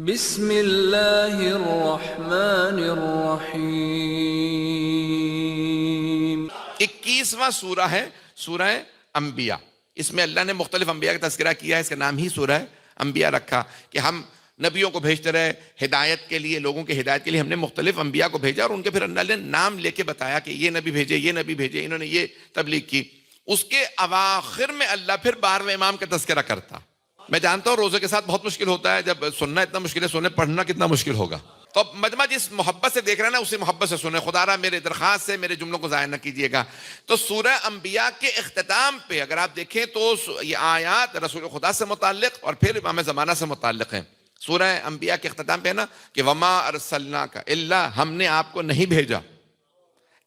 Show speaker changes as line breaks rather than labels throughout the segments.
بسم اللہ الرحمن الرحیم۔
21واں سورہ ہے سورہ انبیاء۔ اس میں اللہ نے مختلف انبیاء کا تذکرہ کیا ہے، اس کا نام ہی سورہ انبیاء رکھا کہ ہم نبیوں کو بھیجتے رہے ہدایت کے لیے، لوگوں کے ہدایت کے لیے ہم نے مختلف انبیاء کو بھیجا، اور ان کے پھر اللہ نے نام لے کے بتایا کہ یہ نبی بھیجے، یہ نبی بھیجے، انہوں نے یہ تبلیغ کی۔ اس کے اواخر میں اللہ پھر 12ویں امام کا تذکرہ کرتا۔ میں جانتا ہوں روزے کے ساتھ بہت مشکل ہوتا ہے، جب سننا اتنا مشکل ہے، سننے پڑھنا کتنا مشکل ہوگا۔ تو مجمع جس محبت سے دیکھ رہے ہیں نا، اسی محبت سے سنیں۔ خدا را میرے درخواست سے میرے جملوں کو ضائع نہ کیجیے گا۔ تو سورہ انبیاء کے اختتام پہ اگر آپ دیکھیں تو یہ آیات رسول خدا سے متعلق اور پھر امام زمانہ سے متعلق ہیں۔ سورہ انبیاء کے اختتام پہ ہے نا کہ وما ارسلناک الا، ہم نے آپ کو نہیں بھیجا،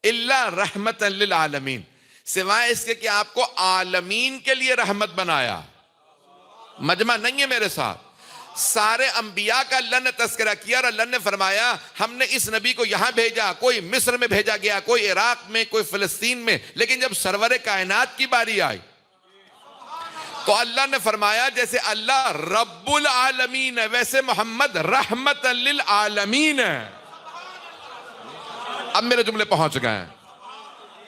الا رحمتا للعالمین، سوائے اس کے کہ آپ کو عالمین کے لیے رحمت بنایا۔ مجمع نہیں ہے میرے ساتھ، سارے انبیاء کا اللہ نے تذکرہ کیا، اور اللہ نے فرمایا ہم نے اس نبی کو یہاں بھیجا، کوئی مصر میں بھیجا گیا، کوئی عراق میں، کوئی فلسطین میں، لیکن جب سرور کائنات کی باری آئی تو اللہ نے فرمایا جیسے اللہ رب العالمین ہے ویسے محمد رحمت للعالمین ہے۔ اب میرے جملے پہنچ گئے ہیں۔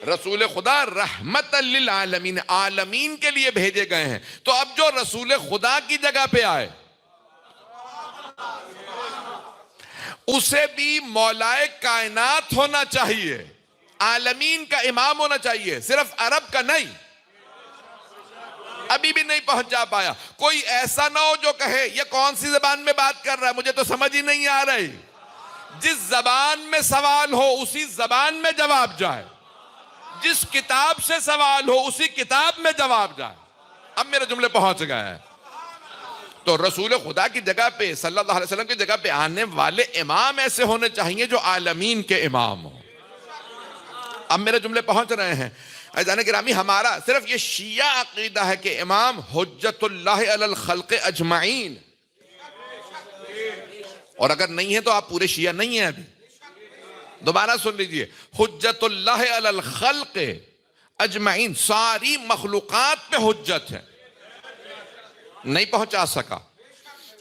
رسول خدا رحمت للعالمین، عالمین کے لیے بھیجے گئے ہیں۔ تو اب جو رسول خدا کی جگہ پہ آئے اسے بھی مولائے کائنات ہونا چاہیے، عالمین کا امام ہونا چاہیے، صرف عرب کا نہیں۔ ابھی بھی نہیں پہنچ جا پایا۔ کوئی ایسا نہ ہو جو کہے یہ کون سی زبان میں بات کر رہا ہے، مجھے تو سمجھ ہی نہیں آ رہی۔ جس زبان میں سوال ہو اسی زبان میں جواب جائے، جس کتاب سے سوال ہو اسی کتاب میں جواب جائے۔ اب میرے جملے پہنچ گئے ہیں۔ تو رسول خدا کی جگہ پہ، صلی اللہ علیہ وسلم کی جگہ پہ آنے والے امام ایسے ہونے چاہیے جو عالمین کے امام ہوں۔ اب میرے جملے پہنچ رہے ہیں۔ عزیزان گرامی، ہمارا صرف یہ شیعہ عقیدہ ہے کہ امام حجت اللہ علی الخلق اجمعین، اور اگر نہیں ہے تو آپ پورے شیعہ نہیں ہیں۔ ابھی دوبارہ سن لیجئے، حجت اللہ علی الخلق اجمعین، ساری مخلوقات پہ حجت ہے۔ نہیں پہنچا سکا۔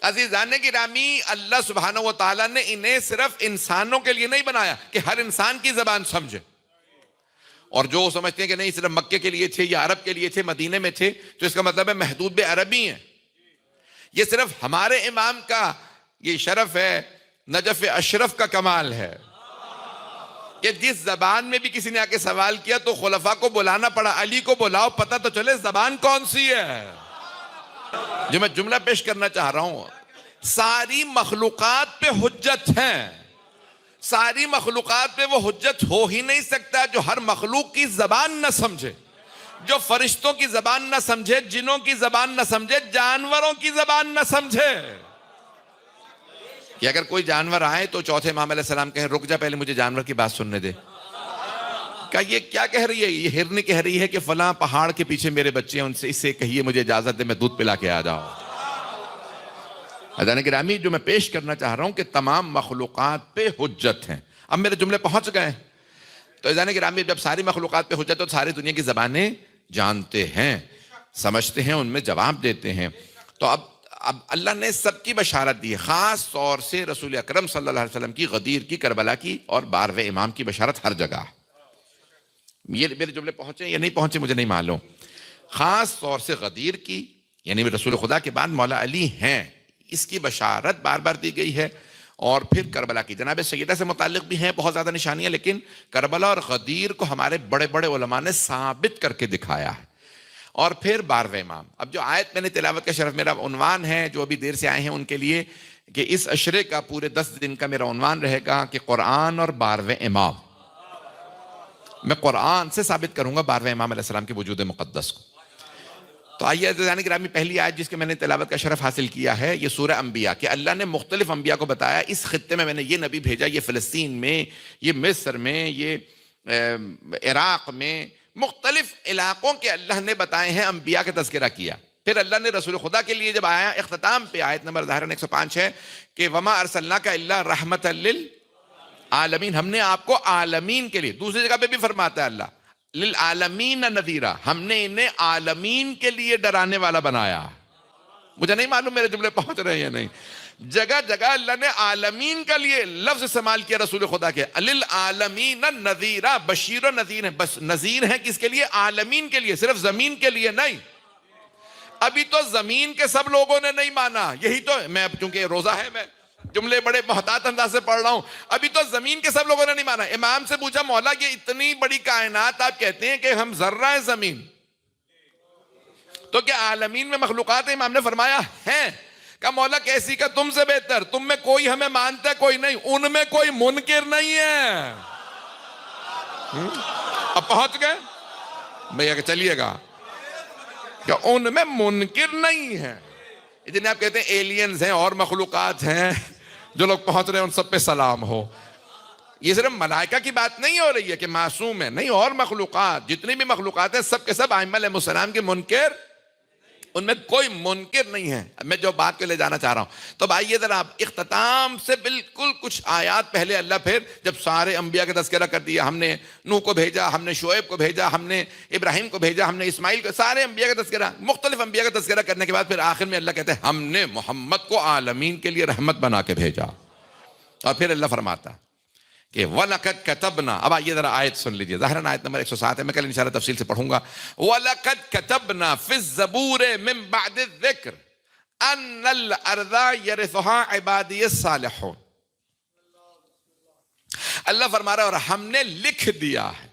عزیزان گرامی، اللہ سبحانہ و تعالیٰ نے انہیں صرف انسانوں کے لیے نہیں بنایا کہ ہر انسان کی زبان سمجھے، اور جو سمجھتے ہیں کہ نہیں صرف مکے کے لیے تھے یا عرب کے لیے تھے، مدینے میں تھے، تو اس کا مطلب ہے محدود عربی ہیں۔ یہ صرف ہمارے امام کا یہ شرف ہے، نجف اشرف کا کمال ہے کہ جس زبان میں بھی کسی نے آ کے سوال کیا تو خلفاء کو بلانا پڑا، علی کو بلاؤ پتہ تو چلے زبان کون سی ہے۔ جو میں جملہ پیش کرنا چاہ رہا ہوں، ساری مخلوقات پہ حجت ہیں۔ ساری مخلوقات پہ وہ حجت ہو ہی نہیں سکتا جو ہر مخلوق کی زبان نہ سمجھے، جو فرشتوں کی زبان نہ سمجھے، جنوں کی زبان نہ سمجھے، جانوروں کی زبان نہ سمجھے۔ کہ اگر کوئی جانور آئے تو چوتھے امام علیہ السلام کہیں رک جا، پہلے مجھے جانور کی بات سننے دے۔ کہا یہ کیا کہہ رہی ہے؟ یہ ہرن کہہ رہی ہے کہ فلاں پہاڑ کے پیچھے میرے بچے ہیں، ان سے اسے کہیے مجھے اجازت دے میں دودھ پلا کے آ جاؤں۔ عزیزان گرامی، جو میں پیش کرنا چاہ رہا ہوں کہ تمام مخلوقات پہ حجت ہیں۔ اب میرے جملے پہنچ گئے۔ تو عزیزان گرامی، جب ساری مخلوقات پہ حجت تو ساری دنیا کی زبانیں جانتے ہیں، سمجھتے ہیں، ان میں جواب دیتے ہیں۔ تو اب اللہ نے سب کی بشارت دی ہے، خاص طور سے رسول اکرم صلی اللہ علیہ وسلم کی، غدیر کی، کربلا کی، اور 12ویں امام کی بشارت ہر جگہ۔ یہ میرے جملے پہنچے یا نہیں پہنچے مجھے نہیں معلوم۔ خاص طور سے غدیر کی، یعنی رسول خدا کے بعد مولا علی ہیں، اس کی بشارت بار بار دی گئی ہے۔ اور پھر کربلا کی، جناب سیدہ سے متعلق بھی ہیں بہت زیادہ نشانیاں، لیکن کربلا اور غدیر کو ہمارے بڑے بڑے علماء نے ثابت کر کے دکھایا ہے۔ اور پھر 12ویں امام۔ اب جو آیت میں نے تلاوت کا شرف، میرا عنوان ہے جو ابھی دیر سے آئے ہیں ان کے لیے، کہ اس عشرے کا پورے 10 دن کا میرا عنوان رہے گا کہ قرآن اور 12ویں امام۔ میں قرآن سے ثابت کروں گا 12ویں امام علیہ السلام کے وجود مقدس کو۔ تو آئیے عزیزان گرامی، پہلی آیت جس کے میں نے تلاوت کا شرف حاصل کیا ہے یہ سورہ انبیاء، کہ اللہ نے مختلف انبیاء کو بتایا اس خطے میں نے یہ نبی بھیجا، یہ فلسطین میں، یہ مصر میں، یہ عراق میں، مختلف علاقوں کے اللہ نے بتائے ہیں، انبیاء کا تذکرہ کیا۔ پھر اللہ نے رسول خدا کے لیے جب آیا، اختتام پہ آیت نمبر ظاہراً 105 ہے کہ وما ارسلناک الا رحمۃ للعالمین، ہم نے آپ کو عالمین کے لیے، دوسری جگہ پہ بھی فرماتا ہے اللہ للعالمین نذیرا، ہم نے انہیں عالمین کے لیے ڈرانے والا بنایا۔ مجھے نہیں معلوم میرے جملے پہنچ رہے ہیں یا نہیں۔ جگہ جگہ اللہ نے عالمین کا لیے لفظ استعمال کیا رسول خدا کے، للعالمین نذیرا، بشیر و نذیر ہے، بس نذیر ہے کس کے لیے؟ عالمین کے لیے، صرف زمین کے لیے نہیں۔ ابھی تو زمین کے سب لوگوں نے نہیں مانا، یہی تو میں اب چونکہ روزہ ہے میں جملے بڑے محتاط انداز سے پڑھ رہا ہوں، ابھی تو زمین کے سب لوگوں نے نہیں مانا۔ امام سے پوچھا مولا یہ اتنی بڑی کائنات آپ کہتے ہیں کہ ہم ذرہ ہے زمین، تو کیا عالمین میں مخلوقات ہیں؟ امام نے فرمایا ہیں۔ کہا مولا کیسی؟ کا تم سے بہتر، تم میں کوئی ہمیں مانتا ہے کوئی نہیں، ان میں کوئی منکر نہیں ہے۔ اب پہنچ گئے بھیا کہ چلیے گا کہ ان میں منکر نہیں ہے۔ جنہیں آپ کہتے ہیں ایلینز ہیں اور مخلوقات ہیں، جو لوگ پہنچ رہے ہیں ان سب پہ سلام ہو۔ یہ صرف ملائکہ کی بات نہیں ہو رہی ہے کہ معصوم ہے، نہیں، اور مخلوقات جتنی بھی مخلوقات ہیں سب کے سب ائمہ علیہ السلام کے منکر، ان میں کوئی منکر نہیں ہے۔ میں جو بات کے لے جانا چاہ رہا ہوں، تو آئیے ذرا اختتام سے بالکل کچھ آیات پہلے اللہ پھر جب سارے انبیاء کا تذکرہ کر دیا، ہم نے نوح کو بھیجا، ہم نے شعیب کو بھیجا، ہم نے ابراہیم کو بھیجا، ہم نے اسماعیل کو، سارے انبیاء کا تذکرہ، مختلف انبیاء کا تذکرہ کرنے کے بعد پھر آخر میں اللہ کہتے ہیں ہم نے محمد کو عالمین کے لیے رحمت بنا کے بھیجا۔ اور پھر اللہ فرماتا کہ وَلَقَدْ كَتَبْنَا، اب آئیے ذرا آیت سن لیجئے، ظاہراً آیت نمبر 107 ہے، میں کل انشاءاللہ تفصیل سے پڑھوں گا۔ وَلَقَدْ كَتَبْنَا فِي الزَّبُورِ مِن بَعْدِ الذِّكْرِ أَنَّ الْأَرْضَ يَرِثُهَا عِبَادِيَ الصَّالِحُونَ۔ اللہ فرما رہا ہے اور ہم نے لکھ دیا ہے،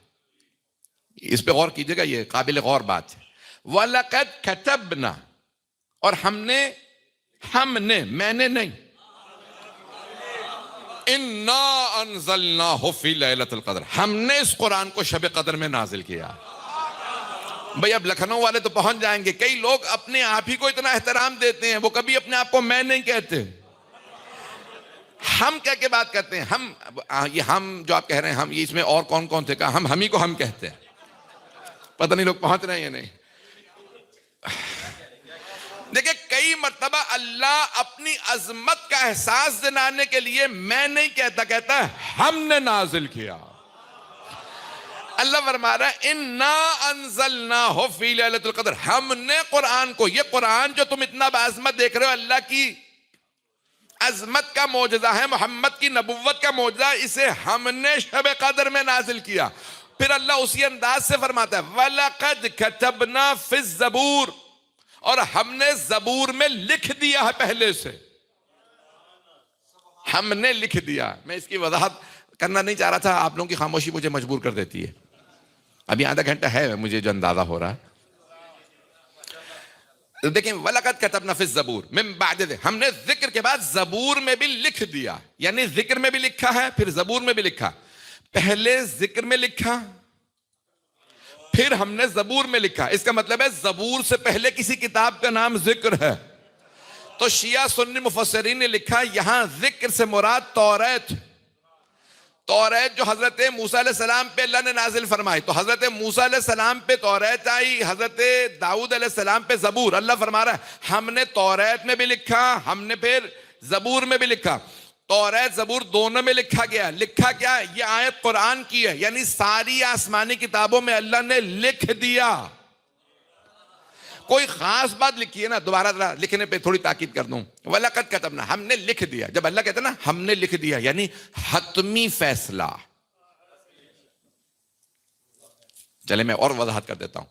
اس پہ غور کیجئے گا، یہ قابل غور بات ہے۔ وَلَقَدْ كَتَبْنَا، اور ہم نے، میں نے نہیں، اِنَّا أَنزَلْنَاهُ فِي لَيْلَةِ الْقَدْرِ، ہم نے اس قرآن کو شب قدر میں نازل کیا۔ بھئی اب لکھنؤ والے تو پہنچ جائیں گے، کئی لوگ اپنے آپ ہی کو اتنا احترام دیتے ہیں، وہ کبھی اپنے آپ کو میں نہیں کہتے، ہم کہہ کے بات کرتے ہیں۔ ہم جو آپ کہہ رہے ہیں، ہم، یہ اس میں اور کون کون تھے؟ کہا ہم ہی کو ہم کہتے ہیں، پتہ نہیں لوگ پہنچ رہے ہیں یا نہیں۔ دیکھیں کئی مرتبہ اللہ اپنی عظمت کا احساس دلانے کے لیے میں نہیں کہتا، کہتا ہے ہم نے نازل کیا۔ اللہ فرما رہا ہے اِنَّا أَنزَلْنَاهُ فِي لَيْلَةِ الْقَدْرِ، ہم نے قرآن کو، یہ قرآن جو تم اتنا بعظمت دیکھ رہے ہو، اللہ کی عظمت کا معجزہ ہے، محمد کی نبوت کا معجزہ، اسے ہم نے شب قدر میں نازل کیا۔ پھر اللہ اسی انداز سے فرماتا ہے وَلَقَدْ كَتَبْنَا فِي الزَّبُورِ، اور ہم نے زبور میں لکھ دیا ہے پہلے سے، ہم نے لکھ دیا۔ میں اس کی وضاحت کرنا نہیں چاہ رہا تھا، آپ لوگوں کی خاموشی مجھے مجبور کر دیتی ہے۔ ابھی آدھا گھنٹہ ہے مجھے جو اندازہ ہو رہا ہے، دیکھیں وَلَقَدْ كَتَبْنَا فِي الزَّبُورِ مِن بَعْدِ ذِكْرِ، ہم نے ذکر کے بعد زبور میں بھی لکھ دیا، یعنی ذکر میں بھی لکھا ہے، پھر زبور میں بھی لکھا۔ پہلے ذکر میں لکھا، پھر ہم نے زبور میں لکھا۔ اس کا مطلب ہے زبور سے پہلے کسی کتاب کا نام ذکر ہے۔ تو شیعہ سنی مفسرین نے لکھا یہاں ذکر سے مراد توریت، توریت جو حضرت موسیٰ علیہ السلام پہ اللہ نے نازل فرمائی، تو حضرت موسیٰ علیہ السلام پہ توریت آئی، حضرت داؤد علیہ السلام پہ زبور۔ اللہ فرما رہا ہے ہم نے توریت میں بھی لکھا، ہم نے پھر زبور میں بھی لکھا۔ توریت زبور دونوں میں لکھا گیا۔ لکھا کیا؟ یہ آیت قرآن کی ہے، یعنی ساری آسمانی کتابوں میں اللہ نے لکھ دیا۔ کوئی خاص بات لکھی ہے نا، دوبارہ ذرا لکھنے پہ تھوڑی تاکید کر دوں، وَلَقَدْ كَتَبْنَا، ہم نے لکھ دیا۔ جب اللہ کہتا ہے نا ہم نے لکھ دیا، یعنی حتمی فیصلہ۔ چلے میں اور وضاحت کر دیتا ہوں۔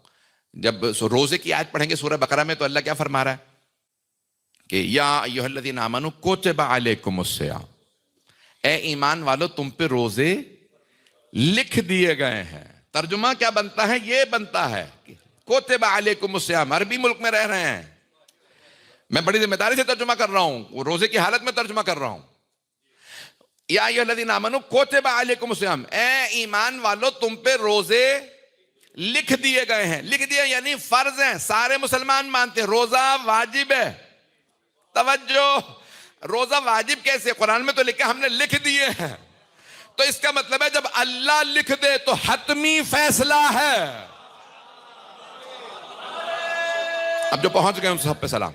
جب روزے کی آیت پڑھیں گے سورہ بقرہ میں، تو اللہ کیا فرما رہا ہے کہ یا ایھا الذین آمنوا کتب علیکم الصیام، اے ایمان والو تم پہ روزے لکھ دیے گئے ہیں۔ ترجمہ کیا بنتا ہے؟ یہ بنتا ہے کہ کتب علیکم الصیام، عربی ملک میں رہ رہے ہیں، میں بڑی ذمہ داری سے ترجمہ کر رہا ہوں، روزے کی حالت میں ترجمہ کر رہا ہوں۔ یا ایھا الذین آمنوا کتب علیکم الصیام، اے ایمان والو تم پہ روزے لکھ دیے گئے ہیں۔ لکھ دیے یعنی فرض ہیں، سارے مسلمان مانتے ہیں روزہ واجب ہے۔ توجہ، روزہ واجب کیسے؟ قرآن میں تو لکھا ہم نے لکھ دیے ہیں، تو اس کا مطلب ہے جب اللہ لکھ دے تو حتمی فیصلہ ہے۔ اب جو پہنچ گئے ان سب پہ سلام۔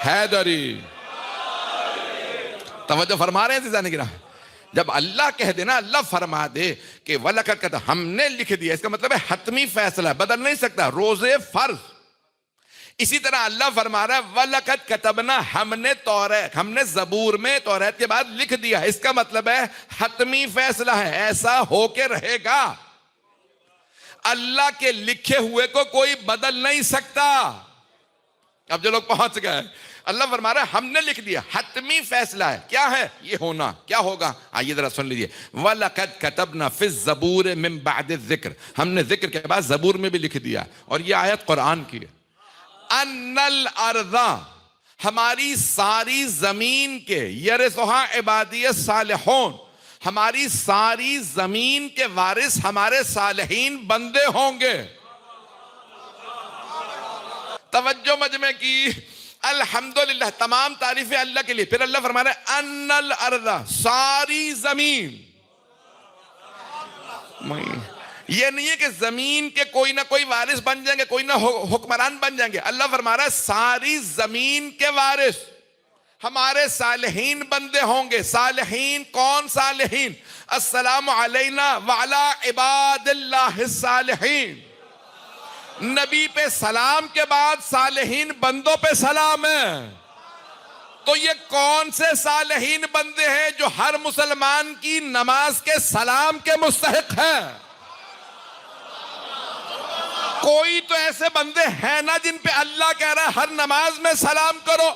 حیدری توجہ فرما رہے ہیں عزیزان گرامی، جب اللہ کہہ دے نا، اللہ فرما دے کہ وَلَقَدْ كَتَبْنَا، ہم نے لکھ دیا، اس کا مطلب ہے حتمی فیصلہ، بدل نہیں سکتا۔ روزے فرض، اسی طرح اللہ فرما رہا ہے وَلَقَدْ كَتَبْنَا ہم نے زبور میں توریت کے بعد لکھ دیا. اس کا مطلب ہے حتمی فیصلہ ہے, ایسا ہو کے رہے گا. اللہ کے لکھے ہوئے کو کوئی بدل نہیں سکتا. اب جو لوگ پہنچ گئے, اللہ فرما رہا ہے ہم نے لکھ دیا, حتمی فیصلہ ہے. کیا ہے یہ ہونا, کیا ہوگا؟ آئیے ذرا سن لیجیے. وَلَقَدْ كَتَبْنَا فِي الزَّبُورِ مِن بَعْدِ الذِّكْرِ, ہم نے ذکر کے بعد زبور میں بھی لکھ دیا. اور یہ آیت قرآن کی ہے. اَنَّ الْأَرْضَ, ہماری ساری زمین کے, يَرِثُهَا عِبَادِيَ الصَّالِحُونَ, ہماری ساری زمین کے وارث ہمارے صالحین بندے ہوں گے. توجہ مجمع کی. الحمدللہ, تمام تعریفیں اللہ کے لیے. پھر اللہ فرما رہا ہے ان الارض, ساری زمین. یہ نہیں ہے کہ زمین کے کوئی نہ کوئی وارث بن جائیں گے, کوئی نہ حکمران بن جائیں گے. اللہ فرما رہا ہے ساری زمین کے وارث ہمارے صالحین بندے ہوں گے. صالحین کون صالحین؟ السلام علینا وعلی عباد اللہ الصالحین. نبی پہ سلام کے بعد صالحین بندوں پہ سلام ہے. تو یہ کون سے صالحین بندے ہیں جو ہر مسلمان کی نماز کے سلام کے مستحق ہیں؟ کوئی تو ایسے بندے ہیں نا جن پہ اللہ کہہ رہا ہے ہر نماز میں سلام کرو.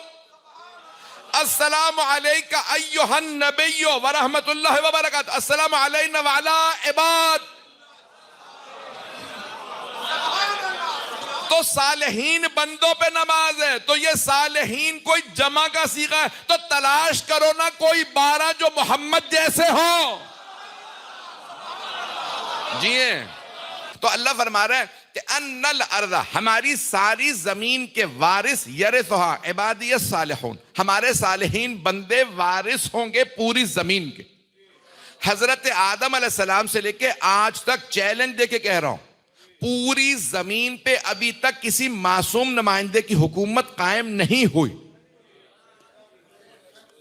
السلام علیکہ ایہا النبی ورحمت اللہ وبرکاتہ, السلام علینا وعلی عباد. تو صالحین بندوں پہ نماز ہے. تو یہ صالحین کوئی جمع کا صیغہ ہے, تو تلاش کرو نا کوئی 12 جو محمد جیسے ہوں. جی ہیں. تو اللہ فرما رہا ہے کہ ان الارض, ہماری ساری زمین کے وارث, يرثها عبادی الصالحون, ہمارے صالحین بندے وارث ہوں گے پوری زمین کے. حضرت آدم علیہ السلام سے لے کے آج تک چیلنج دے کے کہہ رہا ہوں, پوری زمین پہ ابھی تک کسی معصوم نمائندے کی حکومت قائم نہیں ہوئی.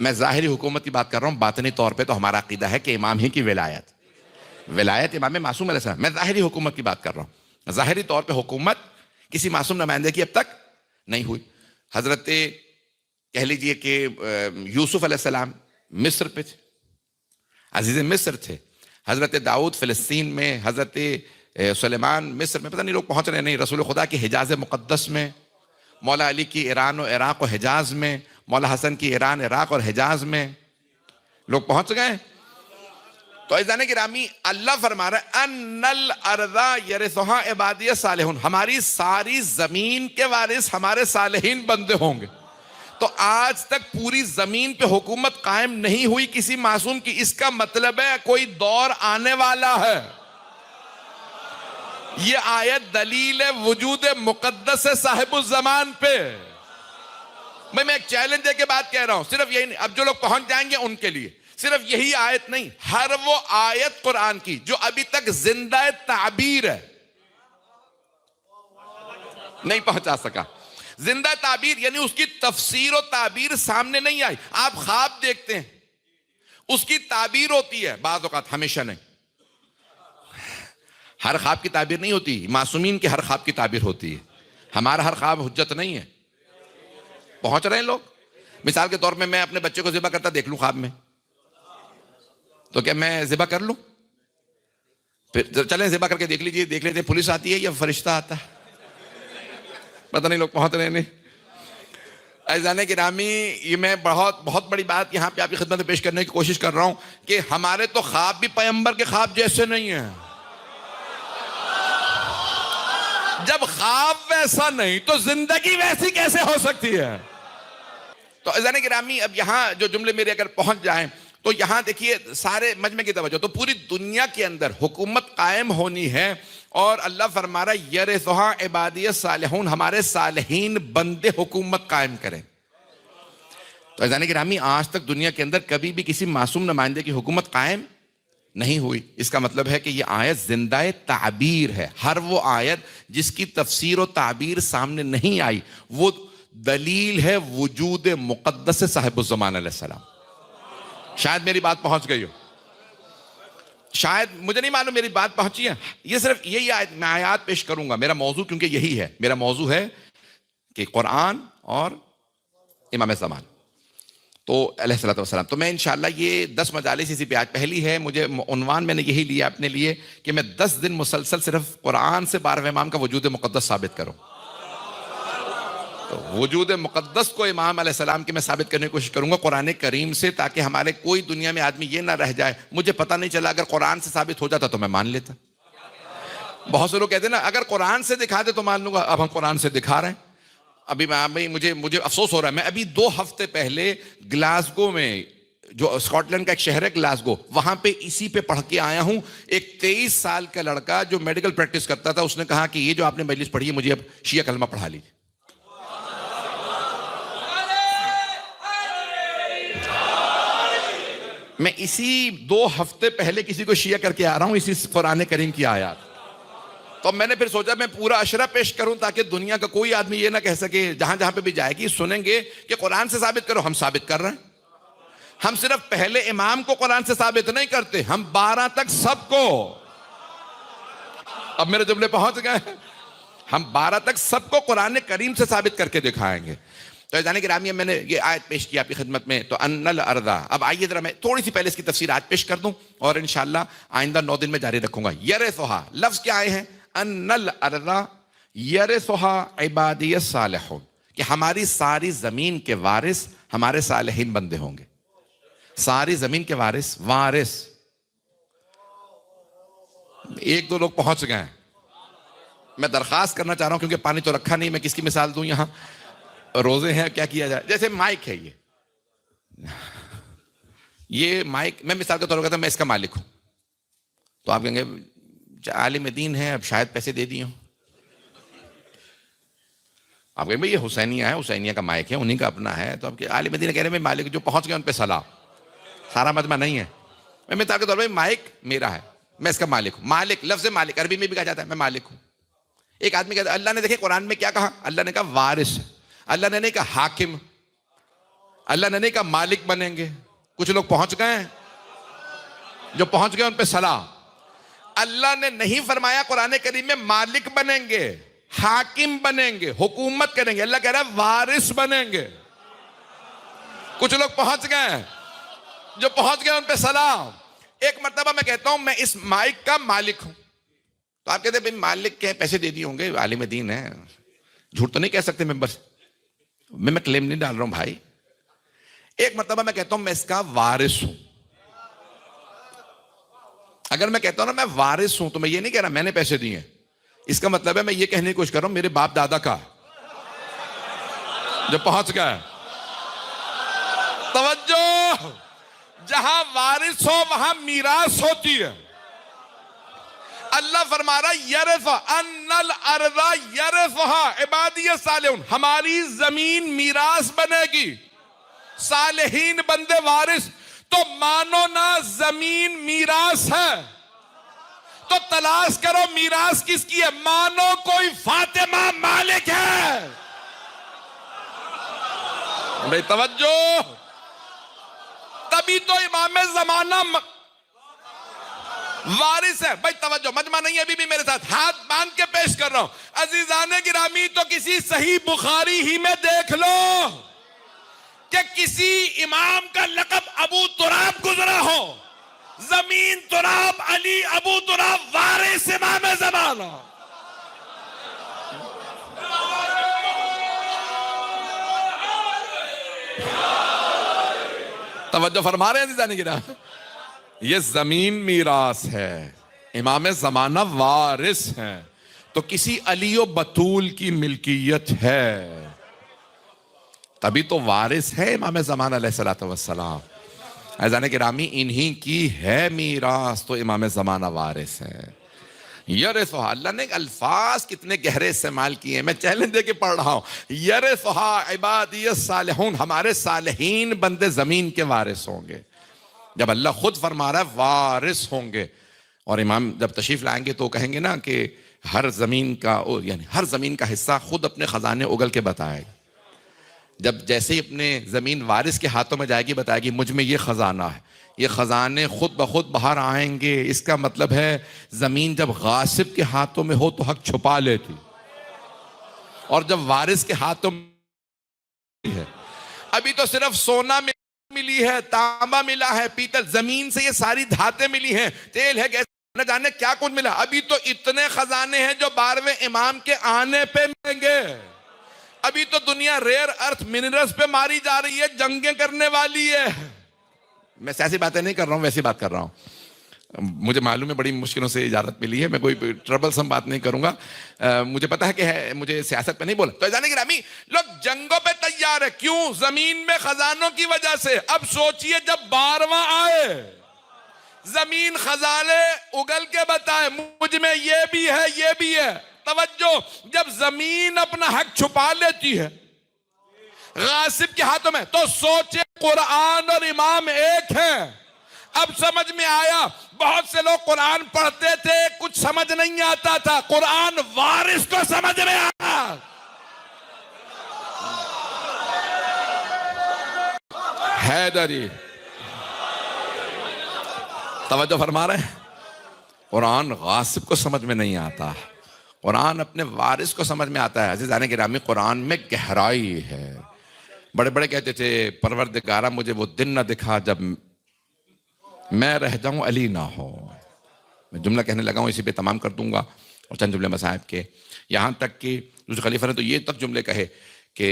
میں ظاہری حکومت کی بات کر رہا ہوں, باطنی طور پہ تو ہمارا عقیدہ ہے کہ امام ہی کی ولایت امام معصوم علیہ السلام. میں ظاہری حکومت کی بات کر رہا ہوں. ظاہری طور پہ حکومت کسی معصوم نمائندے کی اب تک نہیں ہوئی. حضرت کہہ لیجئے کہ یوسف علیہ السلام مصر پہ تھے, عزیز مصر تھے. حضرت داؤد فلسطین میں, حضرت سلیمان مصر میں, پتہ نہیں لوگ پہنچ رہے نہیں. رسول خدا کی حجاز مقدس میں, مولا علی کی ایران و عراق و حجاز میں, مولا حسن کی ایران عراق اور حجاز میں لوگ پہنچ گئے. تو عزیزان گرامی, اللہ فرما رہا ہے ان الارض يرثها عبادی الصالحون, ہماری ساری زمین کے وارث ہمارے صالحین بندے ہوں گے. تو آج تک پوری زمین پہ حکومت قائم نہیں ہوئی کسی معصوم کی. اس کا مطلب ہے کوئی دور آنے والا ہے. یہ آیت دلیل وجود مقدس صاحب الزمان پہ. میں ایک چیلنج دے کے بات کہہ رہا ہوں, صرف یہی نہیں, اب جو لوگ پہنچ جائیں گے ان کے لیے صرف یہی آیت نہیں, ہر وہ آیت قرآن کی جو ابھی تک زندہ تعبیر ہے, نہیں پہنچا سکا. زندہ تعبیر یعنی اس کی تفسیر و تعبیر سامنے نہیں آئی. آپ خواب دیکھتے ہیں, اس کی تعبیر ہوتی ہے بعض اوقات, ہمیشہ نہیں. ہر خواب کی تعبیر نہیں ہوتی, معصومین کے ہر خواب کی تعبیر ہوتی ہے. ہمارا ہر خواب حجت نہیں ہے. پہنچ رہے ہیں لوگ. مثال کے طور پہ میں اپنے بچے کو ذبح کرتا دیکھ لوں خواب میں, تو کیا میں ذبح کر لوں؟ پھر چلیں ذبح کر کے دیکھ لیتے ہیں پولیس آتی ہے یا فرشتہ آتا ہے, پتہ نہیں لوگ پہنچ رہے ہیں. عزیزان گرامی, یہ میں بہت بڑی بات یہاں پہ آپ کی خدمت میں پیش کرنے کی کوشش کر رہا ہوں کہ ہمارے تو خواب بھی پیغمبر کے خواب جیسے نہیں ہیں. جب خواب ویسا نہیں تو زندگی ویسی کیسے ہو سکتی ہے؟ تو عزیزان گرامی, اب یہاں جو جملے میرے اگر پہنچ جائیں تو یہاں دیکھیے سارے مجمع کی توجہ. تو پوری دنیا کے اندر حکومت قائم ہونی ہے, اور اللہ فرما رہا ہے يرثها عبادی الصالحون, ہمارے صالحین بندے حکومت قائم کریں. تو عزیزان گرامی, آج تک دنیا کے اندر کبھی بھی کسی معصوم نمائندے کی حکومت قائم نہیں ہوئی. اس کا مطلب ہے کہ یہ آیت زندہ تعبیر ہے. ہر وہ آیت جس کی تفسیر و تعبیر سامنے نہیں آئی, وہ دلیل ہے وجود مقدس صاحب الزمان علیہ السلام. شاید میری بات پہنچ گئی ہو, شاید مجھے نہیں معلوم میری بات پہنچی ہے. یہ صرف یہی آیت, میں آیات پیش کروں گا, میرا موضوع کیونکہ یہی ہے. میرا موضوع ہے کہ قرآن اور امام زمان تو علیہ الصلوۃ والسلام. تو میں انشاءاللہ یہ 10 مجالس اسی پہ، آج پہلی ہے، مجھے عنوان میں نے یہی لیا اپنے لیے کہ میں 10 دن مسلسل صرف قرآن سے 12ویں امام کا وجود مقدس ثابت کروں. تو وجود مقدس کو امام علیہ السلام کی میں ثابت کرنے کی کوشش کروں گا قرآن کریم سے، تاکہ ہمارے کوئی دنیا میں آدمی یہ نہ رہ جائے مجھے پتہ نہیں چلا، اگر قرآن سے ثابت ہو جاتا تو میں مان لیتا. بہت سے لوگ کہتے ہیں نا اگر قرآن سے دکھا دے تو مان لوں گا. اب ہم قرآن سے دکھا رہے ہیں. ابھی مجھے افسوس ہو رہا ہے، میں ابھی 2 ہفتے پہلے گلاسگو میں، جو اسکاٹ لینڈ کا ایک شہر ہے گلاسگو، وہاں پہ اسی پہ پڑھ کے آیا ہوں. ایک 23 سال کا لڑکا جو میڈیکل پریکٹس کرتا تھا، اس نے کہا کہ یہ جو آپ نے مجلس پڑھی ہے مجھے اب شیعہ کلمہ پڑھا لیجیے. میں اسی 2 ہفتے پہلے کسی کو شیعہ کر کے آ رہا ہوں اسی قرآن کریم کی آیات. تو میں نے پھر سوچا میں پورا اشرہ پیش کروں تاکہ دنیا کا کوئی آدمی یہ نہ کہہ سکے، جہاں جہاں پہ بھی جائے گی سنیں گے کہ قرآن سے ثابت کرو. ہم ثابت کر رہے ہیں. ہم صرف پہلے امام کو قرآن سے ثابت نہیں کرتے، ہم 12 تک سب کو. اب میرے جملے پہنچ گئے. ہم 12 تک سب کو قرآن کریم سے ثابت کر کے دکھائیں گے. تو جانے گرامی میں نے یہ آیت پیش کی آپ کی خدمت میں. تو ان الارض، اب آئیے ذرا میں تھوڑی سی پہلے اس کی تفسیر آج پیش کر دوں اور انشاءاللہ آئندہ 9 دن میں جاری رکھوں گا. یرثھا لفظ کیا آئے ہیں؟ ان الارض یرثھا عبادی الصالحون، کہ ہماری ساری زمین کے وارث ہمارے صالحین بندے ہوں گے. ساری زمین کے وارث، وارث. 1-2 لوگ پہنچ گئے. میں درخواست کرنا چاہ رہا ہوں کیونکہ پانی تو رکھا نہیں، میں کس کی مثال دوں؟ یہاں روزے ہیں، کیا کیا جائے؟ جیسے مائک ہے، یہ مائک میں مثال کے طور پر کہتا ہوں میں اس کا مالک ہوں. تو آپ کہیں گے عالم دین ہے، اب شاید پیسے دے دیے ہوں. آپ کہیں بھائی یہ حسینیہ ہے، حسینیہ کا مائک ہے، انہیں کا اپنا ہے. تو آپ کے عالم دین کہہ رہے ہیں میں مالک، جو پہنچ گئے ان پہ سلام. سارا مجمع نہیں ہے. میں مثال کے طور پر مائک میرا ہے، میں اس کا مالک ہوں. مالک، لفظ مالک عربی میں بھی کہا جاتا ہے میں مالک ہوں. ایک آدمی کہتا ہے، اللہ نے دیکھیں قرآن میں کیا کہا؟ اللہ نے کہا وارث. اللہ نے نہیں کہا حاکم. اللہ نے نہیں کہا مالک بنیں گے. کچھ لوگ پہنچ گئے ہیں، جو پہنچ گئے ان پہ سلام. اللہ نے نہیں فرمایا قرآن کریم میں مالک بنیں گے، حاکم بنیں گے، حکومت کریں گے. اللہ کہہ رہا ہے وارث بنیں گے. کچھ لوگ پہنچ گئے ہیں، جو پہنچ گئے ان پہ سلام. ایک مرتبہ میں کہتا ہوں میں اس مائک کا مالک ہوں. تو آپ کہتے ہیں بھائی مالک کے پیسے دے دیے ہوں گے، عالم دین ہے، جھوٹ تو نہیں کہہ سکتے ممبر سے. میں کلیم نہیں ڈال رہا ہوں بھائی. ایک مرتبہ میں کہتا ہوں میں اس کا وارث ہوں. اگر میں کہتا ہوں نا میں وارث ہوں تو میں یہ نہیں کہہ رہا میں نے پیسے دیے ہیں. اس کا مطلب ہے میں یہ کہنے کی کوشش کر رہا ہوں میرے باپ دادا کا، جو پہنچ گیا. توجہ، جہاں وارث ہو وہاں میراث ہوتی ہے. اللہ فرما رہا یرثھا ان الارض یرثھا عبادی الصالحون، ہماری زمین میراث بنے گی، صالحین بندے وارث. تو مانو نا زمین میراث ہے تو تلاش کرو میراث کس کی ہے. مانو کوئی فاطمہ مالک ہے. بھائی توجہ، تبھی تو امام زمانہ وارث ہے. بھائی توجہ، مجمع نہیں ہے ابھی بھی میرے ساتھ، ہاتھ باندھ کے پیش کر رہا ہوں. عزیزان گرامی، تو کسی صحیح بخاری ہی میں دیکھ لو کہ کسی امام کا لقب ابو تراب گزرا ہو. زمین تراب، علی ابو تراب، وارث امام زمانہ. توجہ فرما رہے ہیں عزیزان گرامی، یہ زمین میراث ہے، امام زمانہ وارث ہیں. تو کسی علی و بطول کی ملکیت ہے، تبھی تو وارث ہے امام زمانہ علیہ الصلوۃ والسلام. عزیزان گرامی، انہی کی ہے میراث تو امام زمانہ وارث ہے. یرثھا، اللہ نے الفاظ کتنے گہرے استعمال کیے ہیں، میں چیلنج دے کے پڑھ رہا ہوں. یرثھا عبادی الصالحون، ہمارے صالحین بندے زمین کے وارث ہوں گے. جب اللہ خود فرما رہا ہے وارث ہوں گے، اور امام جب تشریف لائیں گے تو کہیں گے نا کہ ہر زمین کا، یعنی ہر زمین کا حصہ خود اپنے خزانے اگل کے بتائے گا. جب جیسے ہی اپنے زمین وارث کے ہاتھوں میں جائے گی بتائے گی مجھ میں یہ خزانہ ہے. یہ خزانے خود بخود باہر آئیں گے. اس کا مطلب ہے زمین جب غاصب کے ہاتھوں میں ہو تو حق چھپا لیتی، اور جب وارث کے ہاتھوں ہے، ابھی تو صرف سونا ملی ہے، تانبا ملا ہے، پیتل، زمین سے یہ ساری دھاتیں ملی ہیں، تیل ہے، گیس، نہ جانے کیا کچھ ملا، ابھی تو اتنے خزانے ہیں جو 12ویں امام کے آنے پہ ملیں گے۔ ابھی تو دنیا ریئر ارتھ منرلز پہ ماری جا رہی ہے، جنگیں کرنے والی ہے۔ میں سیاسی باتیں نہیں کر رہا ہوں، ویسی بات کر رہا ہوں۔ مجھے معلوم ہے بڑی مشکلوں سے اجازت ملی ہے، میں کوئی ٹربل سم بات نہیں کروں گا، مجھے پتا ہے کہ مجھے سیاست پہ نہیں بولا۔ تو جانے گرامی، لوگ جنگوں پہ تیار ہے، کیوں؟ زمین میں خزانوں کی وجہ سے۔ اب سوچئے جب 12واں آئے، زمین خزانے اگل کے بتائے مجھ میں یہ بھی ہے، یہ بھی ہے۔ توجہ، جب زمین اپنا حق چھپا لیتی ہے غاصب کے ہاتھوں میں، تو سوچے قرآن اور امام ایک ہیں۔ اب سمجھ میں آیا، بہت سے لوگ قرآن پڑھتے تھے، کچھ سمجھ نہیں آتا تھا، قرآن وارث کو سمجھ میں آیا۔ حیدری توجہ فرما رہے ہیں، قرآن غاصب کو سمجھ میں نہیں آتا، قرآن اپنے وارث کو سمجھ میں آتا ہے۔ عزیزان گرامی، قرآن میں گہرائی ہے۔ بڑے بڑے کہتے تھے پروردگارہ مجھے وہ دن نہ دکھا جب میں رہ جاؤں علی نہ ہو۔ میں جملہ کہنے لگا ہوں، اسی پہ تمام کر دوں گا، اور چند جملے مصائب کے، یہاں تک کہ دوسرے خلیفہ نے تو یہ تک جملے کہے کہ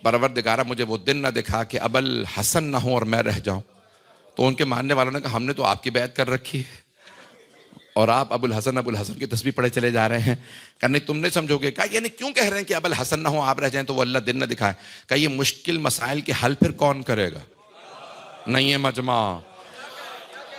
پروردگارہ مجھے وہ دن نہ دکھا کہ ابو الحسن نہ ہو اور میں رہ جاؤں۔ تو ان کے ماننے والوں نے کہا ہم نے تو آپ کی بیعت کر رکھی ہے اور آپ ابو الحسن کی تسبیح پڑھے چلے جا رہے ہیں۔ کہا نہیں تم نہیں سمجھو گے۔ کہا یعنی کیوں کہہ رہے ہیں کہ ابو الحسن نہ ہو آپ رہ جائیں تو وہ اللہ دن نہ دکھائے؟ کہا یہ مشکل مسائل کے حل پھر کون کرے گا؟ نہیں ہے مجمع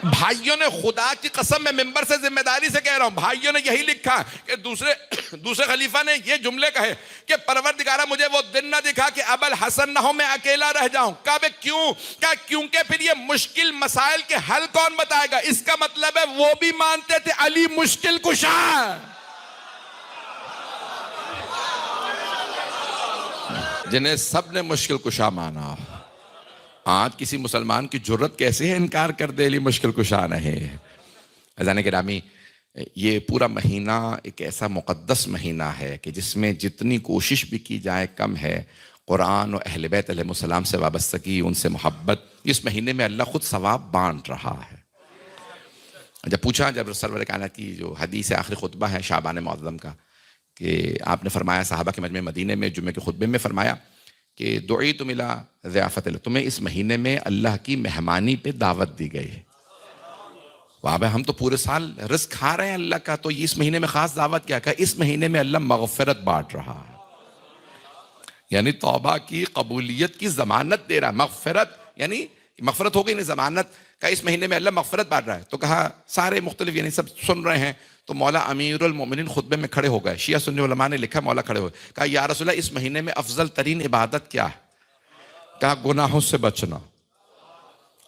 بھائیوں نے، خدا کی قسم میں ممبر سے ذمہ داری سے کہہ رہا ہوں، بھائیوں نے یہی لکھا کہ دوسرے خلیفہ نے یہ جملے کہے کہ پروردگارہ مجھے وہ دن نہ دکھا کہ ابو الحسن نہ ہو میں اکیلا رہ جاؤں۔ کہا بے کیوں؟ کہا کیونکہ پھر یہ مشکل مسائل کے حل کون بتائے گا؟ اس کا مطلب ہے وہ بھی مانتے تھے علی مشکل کشا ہے، جنہیں سب نے مشکل کشا مانا۔ آج کسی مسلمان کی جرت کیسے ہے انکار کر دے علی مشکل کشا نہیں ہے؟ عزیزان گرامی، یہ پورا مہینہ ایک ایسا مقدس مہینہ ہے کہ جس میں جتنی کوشش بھی کی جائے کم ہے۔ قرآن و اہل بیت علیہ السلام سے وابستگی، ان سے محبت، اس مہینے میں اللہ خود ثواب بانٹ رہا ہے۔ جب پوچھا، جب سرور کائنات کی جو حدیث آخری خطبہ ہے شعبان معظم کا، کہ آپ نے فرمایا صحابہ کے مجمع مدینے میں جمعے کے خطبے میں فرمایا کہ دعیتم الی ضیافت اللہ، تمہیں اس مہینے میں اللہ کی مہمانی پہ دعوت دی گئی ہے۔ واہ بھائی، ہم تو پورے سال رزق کھا رہے ہیں اللہ کا، تو اس مہینے میں خاص دعوت کیا؟ کہ اس مہینے میں اللہ مغفرت بانٹ رہا ہے، یعنی توبہ کی قبولیت کی ضمانت دے رہا ہے۔ مغفرت یعنی مغفرت ہو گئی نہیں، ضمانت کا اس مہینے میں اللہ مغفرت بانٹ رہا ہے۔ تو کہا سارے مختلف یعنی سب سن رہے ہیں، تو مولا امیر المومنین خطبے میں کھڑے ہو گئے، شیعہ سنی علماء نے لکھا مولا کھڑے ہوئے، کہا یا رسول اللہ اس مہینے میں افضل ترین عبادت کیا ہے؟ کہا گناہوں سے بچنا۔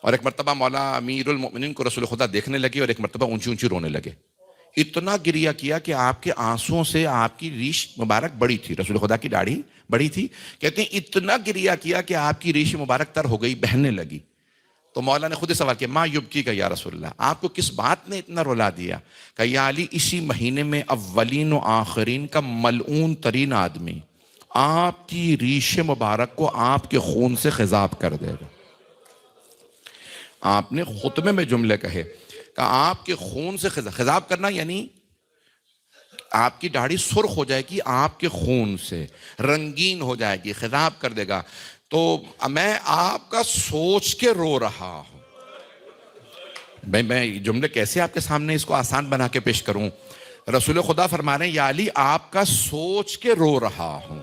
اور ایک مرتبہ مولا امیر المومنین کو رسول خدا دیکھنے لگے اور ایک مرتبہ اونچی اونچی رونے لگے، اتنا گریہ کیا کہ آپ کے آنسوؤں سے آپ کی ریش مبارک بڑی تھی، رسول خدا کی داڑھی بڑی تھی، کہتے ہیں اتنا گریہ کیا کہ آپ کی ریش مبارک تر ہو گئی، بہنے لگی۔ تو مولا نے خود ہی سوال کیا ما یبکی کا یا رسول اللہ، آپ کو کس بات نے اتنا رلا دیا؟ کہ یا علی اسی مہینے میں اولین و آخرین کا ملعون ترین آدمی آپ کی ریش مبارک کو آپ کے خون سے خضاب کر دے گا۔ آپ نے خطبے میں جملے کہے کہ آپ کے خون سے خضاب کرنا، یعنی آپ کی داڑھی سرخ ہو جائے گی، آپ کے خون سے رنگین ہو جائے گی، خضاب کر دے گا۔ تو میں آپ کا سوچ کے رو رہا ہوں۔ میں جملے کیسے آپ کے سامنے اس کو آسان بنا کے پیش کروں؟ رسول خدا فرما رہے ہیں یا علی آپ کا سوچ کے رو رہا ہوں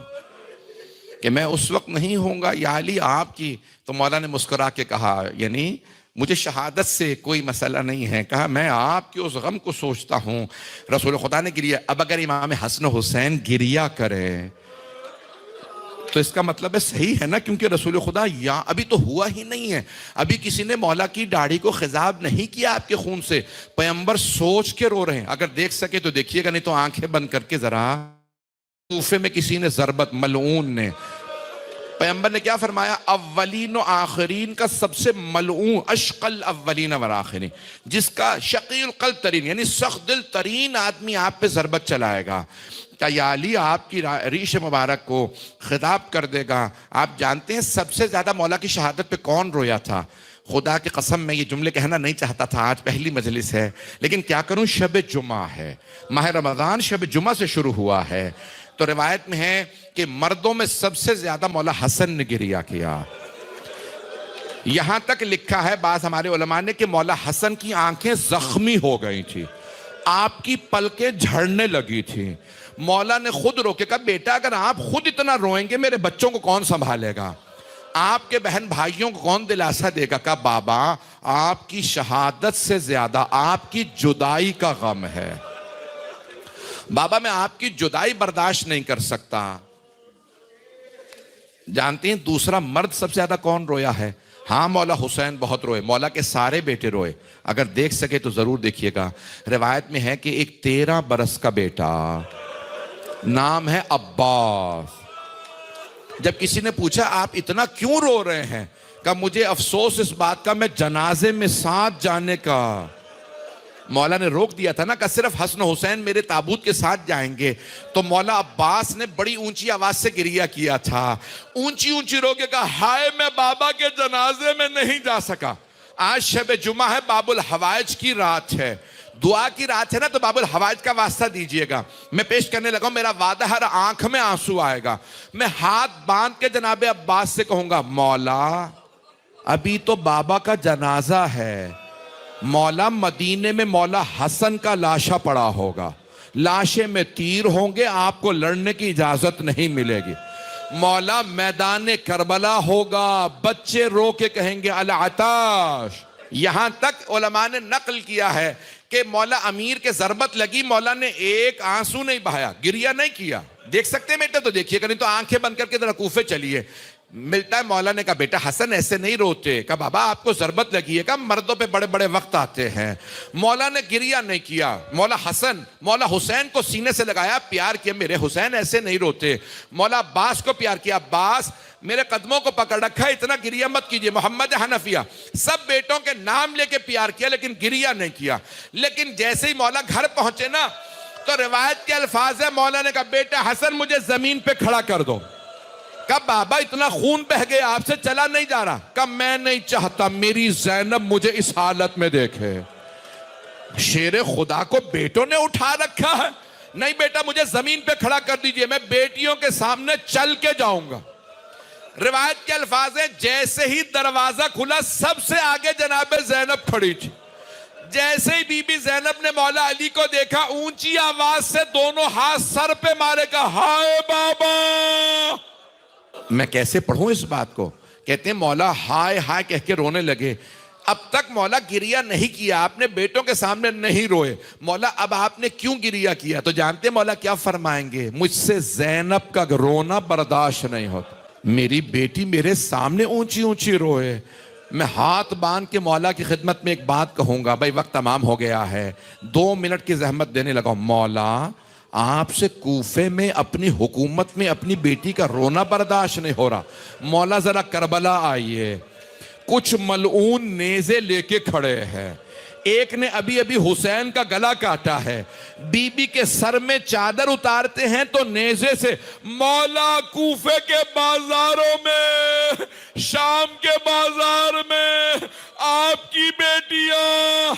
کہ میں اس وقت نہیں ہوں گا یا علی آپ کی۔ تو مولا نے مسکرا کے کہا یعنی مجھے شہادت سے کوئی مسئلہ نہیں ہے، کہا میں آپ کے اس غم کو سوچتا ہوں۔ رسول خدا نے گریہ، اب اگر امام حسن و حسین گریہ کریں تو اس کا مطلب ہے صحیح ہے نا، کیونکہ رسول خدا یا ابھی تو ہوا ہی نہیں ہے، ابھی کسی نے مولا کی داڑھی کو خضاب نہیں کیا آپ کے خون سے، پیغمبر سوچ کے رو رہے ہیں۔ اگر دیکھ سکے تو دیکھیے گا، نہیں تو آنکھیں بند کر کے ذرا کوفے میں کسی نے ضربت، ملعون نے پیغمبر نے کیا فرمایا؟ اولین و آخرین کا سب سے ملعون، اشقل اولین و آخرین، جس کا شقی القلب ترین یعنی سخت دل ترین آدمی آپ پہ ضربت چلائے گا، کہ یا علی آپ کی ریش مبارک کو خطاب کر دے گا۔ آپ جانتے ہیں سب سے زیادہ مولا کی شہادت پہ کون رویا تھا؟ خدا کی قسم میں یہ جملے کہنا نہیں چاہتا تھا، آج پہلی مجلس ہے لیکن کیا کروں، شب جمعہ ہے، ماہ رمضان شب جمعہ سے شروع ہوا ہے، تو روایت میں ہے کہ مردوں میں سب سے زیادہ مولا حسن نے گریہ کیا۔ یہاں تک لکھا ہے بعض ہمارے علماء نے کہ مولا حسن کی آنکھیں زخمی ہو گئی تھی، آپ کی پلکیں جھڑنے لگی تھی۔ مولا نے خود رو کے کہا بیٹا اگر آپ خود اتنا روئیں گے میرے بچوں کو کون سنبھالے گا، آپ کے بہن بھائیوں کو کون دلاسا دے گا؟ کہا بابا آپ کی شہادت سے زیادہ آپ کی جدائی کا غم ہے، بابا میں آپ کی جدائی برداشت نہیں کر سکتا۔ جانتے ہیں دوسرا مرد سب سے زیادہ کون رویا ہے؟ ہاں مولا حسین بہت روئے، مولا کے سارے بیٹے روئے، اگر دیکھ سکے تو ضرور دیکھیے گا۔ روایت میں ہے کہ ایک 13 برس کا بیٹا، نام ہے عباس، جب کسی نے پوچھا آپ اتنا کیوں رو رہے ہیں، کہا مجھے افسوس اس بات کا میں جنازے میں ساتھ جانے کا۔ مولا نے روک دیا تھا نا کہ صرف حسن و حسین میرے تابوت کے ساتھ جائیں گے، تو مولا عباس نے بڑی اونچی آواز سے گریہ کیا تھا، اونچی اونچی رو کے کہا ہائے میں بابا کے جنازے میں نہیں جا سکا۔ آج شب جمعہ ہے، باب الحوائج کی رات ہے، دعا کی رات ہے نا، تو باب الحوائج کا واسطہ دیجئے گا۔ میں پیش کرنے لگا ہوں، میرا وعدہ ہر آنکھ میں آنسو آئے گا، میں ہاتھ باندھ کے جناب عباس سے کہوں گا مولا ابھی تو بابا کا جنازہ ہے، مولا مدینے میں مولا حسن کا لاشا پڑا ہوگا، لاشے میں تیر ہوں گے، آپ کو لڑنے کی اجازت نہیں ملے گی، مولا میدان کربلا ہوگا، بچے رو کے کہیں گے العطاش۔ یہاں تک علماء نے نقل کیا ہے کہ مولا امیر کے ضربت لگی، مولا نے ایک آنسو نہیں بہایا، گریہ نہیں کیا۔ دیکھ سکتے ہیں بیٹا تو دیکھیے گا، نہیں تو آنکھیں بند کر کے ذرا کوفے چلیے۔ ملتا ہے مولا نے کہا بیٹا حسن ایسے نہیں روتے، کہا بابا آپ کو ضربت لگی ہے، کہا مردوں پہ بڑے بڑے وقت آتے ہیں۔ مولا نے گریہ نہیں کیا، مولا حسین کو سینے سے لگایا، پیار کیا، میرے حسین ایسے نہیں روتے۔ مولا عباس کو پیار کیا، عباس میرے قدموں کو پکڑ رکھا، اتنا گریہ مت کیجئے۔ محمد حنفیہ سب بیٹوں کے نام لے کے پیار کیا لیکن گریہ نہیں کیا۔ لیکن جیسے ہی مولا گھر پہنچے نا تو روایت کے الفاظ ہے، مولا نے کہا بیٹا حسن مجھے زمین پہ کھڑا کر دو۔ کہا بابا اتنا خون بہ گیا آپ سے چلا نہیں جا رہا۔ کہا میں نہیں چاہتا میری زینب مجھے اس حالت میں دیکھے۔ شیر خدا کو بیٹوں نے اٹھا رکھا ہے، نہیں بیٹا مجھے زمین پہ کھڑا کر دیجئے، میں بیٹیوں کے سامنے چل کے جاؤں گا۔ روایت کے الفاظ ہیں جیسے ہی دروازہ کھلا سب سے آگے جناب زینب کھڑی تھی، جیسے ہی بی بی زینب نے مولا علی کو دیکھا اونچی آواز سے دونوں ہاتھ سر پہ مارے، کہا ہائے بابا۔ میں کیسے پڑھوں اس بات کو؟ کہتے ہیں مولا ہائے ہائے کہہ کے رونے لگے۔ اب تک مولا گریہ نہیں کیا، آپ نے بیٹوں کے سامنے نہیں روئے، مولا اب آپ نے کیوں گریہ کیا؟ تو جانتے ہیں مولا کیا فرمائیں گے؟ مجھ سے زینب کا رونا برداشت نہیں ہوتا، میری بیٹی میرے سامنے اونچی اونچی روئے۔ میں ہاتھ باندھ کے مولا کی خدمت میں ایک بات کہوں گا، بھائی وقت تمام ہو گیا ہے، 2 منٹ کی زحمت دینے لگا ہوں۔ مولا آپ سے کوفے میں اپنی حکومت میں اپنی بیٹی کا رونا برداشت نہیں ہو رہا، مولا ذرا کربلا آئیے۔ کچھ ملعون نیزے لے کے کھڑے ہیں، ایک نے ابھی ابھی حسین کا گلا کاٹا ہے، بی بی کے سر میں چادر اتارتے ہیں تو نیزے سے مولا کوفے کے بازاروں میں، شام کے بازار میں آپ کی بیٹیاں